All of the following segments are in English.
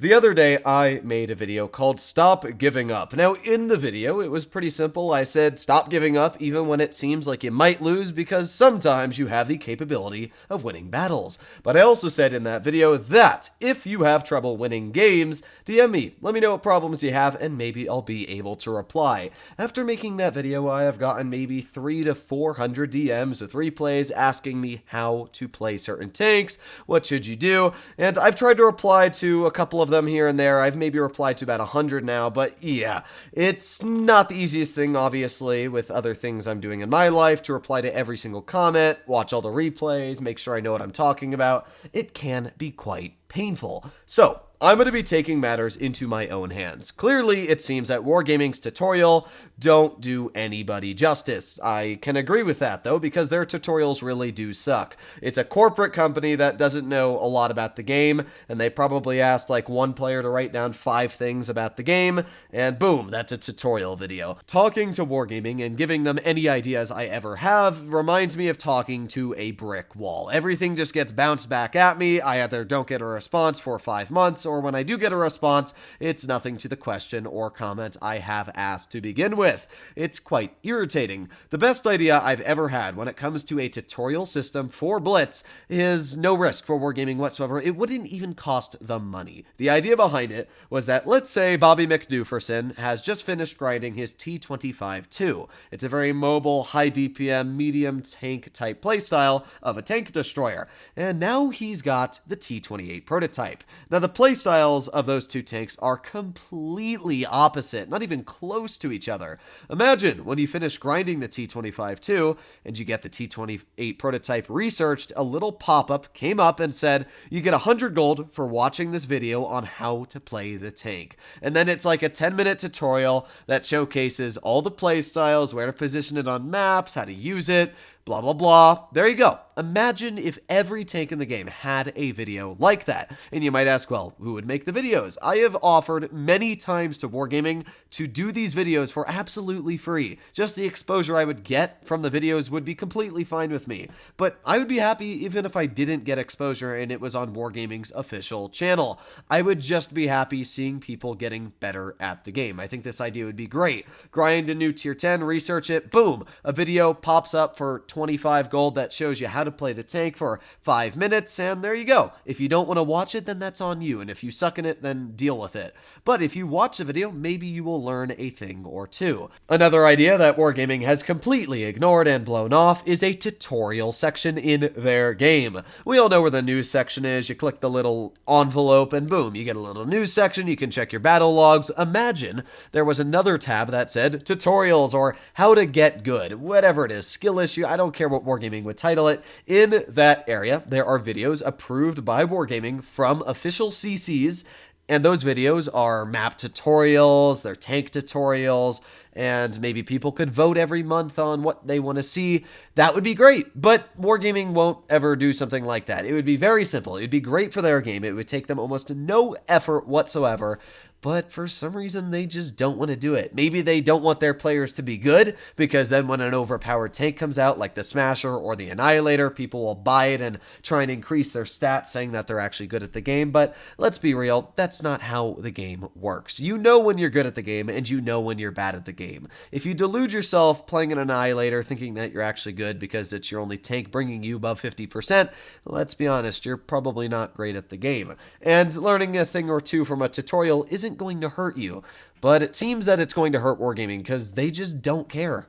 The other day, I made a video called Stop Giving Up. Now, in the video, it was pretty simple. I said, stop giving up even when it seems like you might lose, because sometimes you have the capability of winning battles. But I also said in that video that if you have trouble winning games, DM me. Let me know what problems you have, and maybe I'll be able to reply. After making that video, I have gotten maybe 300 to 400 DMs with replays asking me how to play certain tanks, what should you do, and I've tried to reply to a couple of them here and there. I've maybe replied to about 100 now, but yeah, it's not the easiest thing, obviously, with other things I'm doing in my life, to reply to every single comment, watch all the replays, make sure I know what I'm talking about. It can be quite painful. So, I'm going to be taking matters into my own hands. Clearly, it seems that Wargaming's tutorial don't do anybody justice. I can agree with that, though, because their tutorials really do suck. It's a corporate company that doesn't know a lot about the game, and they probably asked like one player to write down 5 things about the game, and boom, that's a tutorial video. Talking to Wargaming and giving them any ideas I ever have reminds me of talking to a brick wall. Everything just gets bounced back at me. I either don't get a response for 5 months, or when I do get a response, it's nothing to the question or comment I have asked to begin with. It's quite irritating. The best idea I've ever had when it comes to a tutorial system for Blitz is no risk for Wargaming whatsoever. It wouldn't even cost them money. The idea behind it was that, let's say Bobby McDuferson has just finished grinding his T25-2. It's a very mobile, high DPM, medium tank type playstyle of a tank destroyer, and now he's got the T28 prototype. Now the playstyles of those two tanks are completely opposite, not even close to each other. Imagine when you finish grinding the T25-2 and you get the T28 prototype researched, a little pop-up came up and said, you get 100 gold for watching this video on how to play the tank. And then it's like a 10-minute tutorial that showcases all the playstyles, where to position it on maps, how to use it, blah, blah, blah. There you go. Imagine if every tank in the game had a video like that. And you might ask, well, who would make the videos? I have offered many times to Wargaming to do these videos for absolutely free. Just the exposure I would get from the videos would be completely fine with me. But I would be happy even if I didn't get exposure and it was on Wargaming's official channel. I would just be happy seeing people getting better at the game. I think this idea would be great. Grind a new tier 10, research it, boom, a video pops up for 25 gold that shows you how to play the tank for 5 minutes, and there you go. If you don't want to watch it, then that's on you, and if you suck in it, then deal with it. But if you watch the video, maybe you will learn a thing or two. Another idea that Wargaming has completely ignored and blown off is a tutorial section in their game. We all know where the news section is. You click the little envelope and boom, you get a little news section. You can check your battle logs. Imagine there was another tab that said tutorials or how to get good, whatever it is, skill issue. I don't care what Wargaming would title it. In that area, there are videos approved by Wargaming from official CCs, and those videos are map tutorials, they're tank tutorials, and maybe people could vote every month on what they want to see. That would be great, but Wargaming won't ever do something like that. It would be very simple. It would be great for their game. It would take them almost no effort whatsoever, but for some reason, they just don't want to do it. Maybe they don't want their players to be good, because then when an overpowered tank comes out, like the Smasher or the Annihilator, people will buy it and try and increase their stats, saying that they're actually good at the game. But let's be real, that's not how the game works. You know when you're good at the game, and you know when you're bad at the game. If you delude yourself playing an Annihilator, thinking that you're actually good because it's your only tank bringing you above 50%, let's be honest, you're probably not great at the game. And learning a thing or two from a tutorial isn't going to hurt you, but it seems that it's going to hurt Wargaming because they just don't care.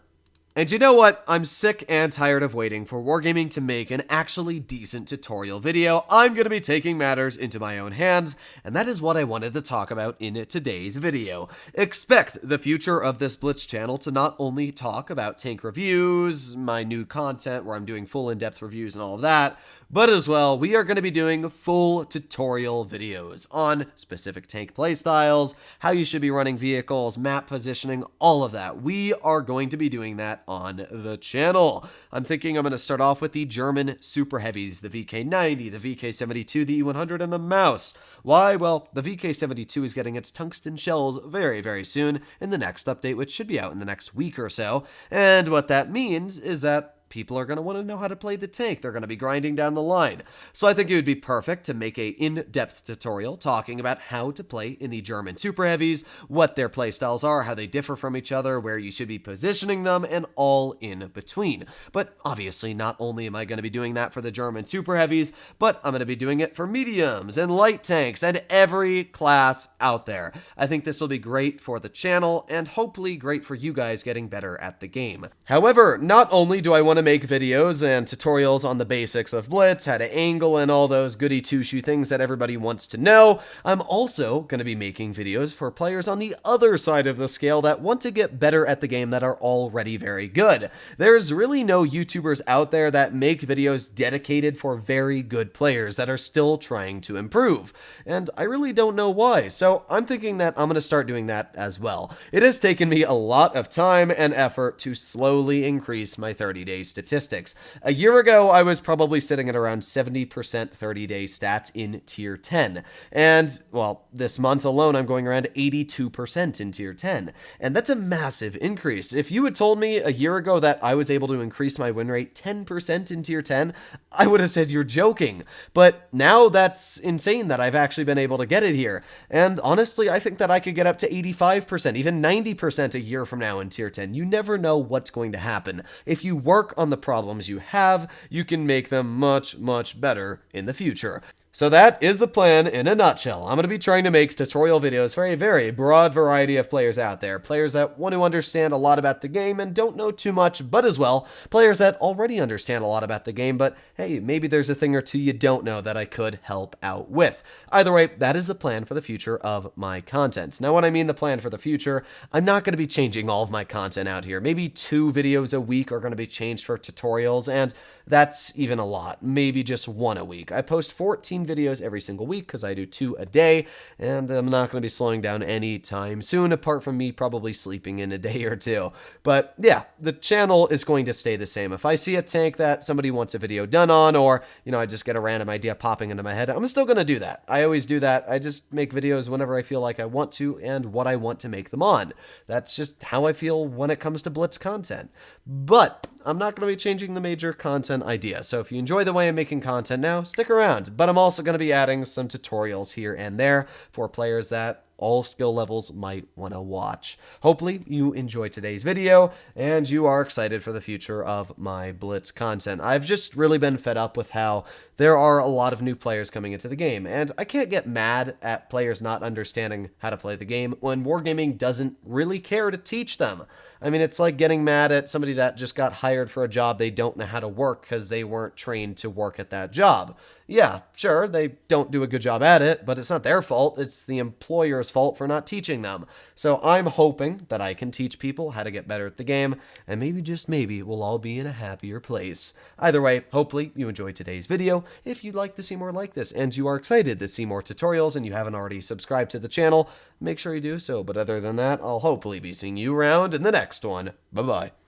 And you know what? I'm sick and tired of waiting for Wargaming to make an actually decent tutorial video. I'm going to be taking matters into my own hands, and that is what I wanted to talk about in today's video. Expect the future of this Blitz channel to not only talk about tank reviews, my new content where I'm doing full in-depth reviews and all of that, but as well, we are going to be doing full tutorial videos on specific tank playstyles, how you should be running vehicles, map positioning, all of that. We are going to be doing that on the channel. I'm thinking I'm going to start off with the German super heavies, the VK90, the VK72, the E100, and the Mouse. Why? Well, the VK72 is getting its tungsten shells very, very soon in the next update, which should be out in the next week or so. And what that means is that people are going to want to know how to play the tank. They're going to be grinding down the line. So I think it would be perfect to make a in-depth tutorial talking about how to play in the German super heavies, what their playstyles are, how they differ from each other, where you should be positioning them, and all in between. But obviously, not only am I going to be doing that for the German super heavies, but I'm going to be doing it for mediums and light tanks and every class out there. I think this will be great for the channel and hopefully great for you guys getting better at the game. However, not only do I want to make videos and tutorials on the basics of Blitz, how to angle, and all those goody two-shoe things that everybody wants to know, I'm also going to be making videos for players on the other side of the scale that want to get better at the game that are already very good. There's really no YouTubers out there that make videos dedicated for very good players that are still trying to improve, and I really don't know why, so I'm thinking that I'm going to start doing that as well. It has taken me a lot of time and effort to slowly increase my 30-day statistics. A year ago, I was probably sitting at around 70% 30-day stats in tier 10, and, well, this month alone, I'm going around 82% in tier 10, and that's a massive increase. If you had told me a year ago that I was able to increase my win rate 10% in tier 10, I would have said you're joking, but now that's insane that I've actually been able to get it here, and honestly, I think that I could get up to 85%, even 90% a year from now in tier 10. You never know what's going to happen. If you work on the problems you have, you can make them much, much better in the future. So that is the plan in a nutshell. I'm going to be trying to make tutorial videos for a very broad variety of players out there. Players that want to understand a lot about the game and don't know too much, but as well, players that already understand a lot about the game, but hey, maybe there's a thing or two you don't know that I could help out with. Either way, that is the plan for the future of my content. Now, when I mean the plan for the future, I'm not going to be changing all of my content out here. Maybe 2 videos a week are going to be changed for tutorials, and that's even a lot. Maybe just 1 a week. I post 14 videos every single week because I do 2 a day, and I'm not going to be slowing down anytime soon, apart from me probably sleeping in a day or 2. But yeah, the channel is going to stay the same. If I see a tank that somebody wants a video done on, or, you know, I just get a random idea popping into my head, I'm still going to do that. I always do that. I just make videos whenever I feel like I want to and what I want to make them on. That's just how I feel when it comes to Blitz content. But I'm not going to be changing the major content idea, so if you enjoy the way I'm making content now, stick around. But I'm also going to be adding some tutorials here and there for players that all skill levels might want to watch. Hopefully you enjoyed today's video and you are excited for the future of my Blitz content. I've just really been fed up with how there are a lot of new players coming into the game, and I can't get mad at players not understanding how to play the game when Wargaming doesn't really care to teach them. I mean, it's like getting mad at somebody that just got hired for a job they don't know how to work because they weren't trained to work at that job. Yeah, sure, they don't do a good job at it, but it's not their fault. It's the employer's fault for not teaching them. So I'm hoping that I can teach people how to get better at the game, and maybe, just maybe, we'll all be in a happier place. Either way, hopefully you enjoyed today's video. If you'd like to see more like this, and you are excited to see more tutorials, and you haven't already subscribed to the channel, make sure you do so. But other than that, I'll hopefully be seeing you around in the next one. Bye-bye.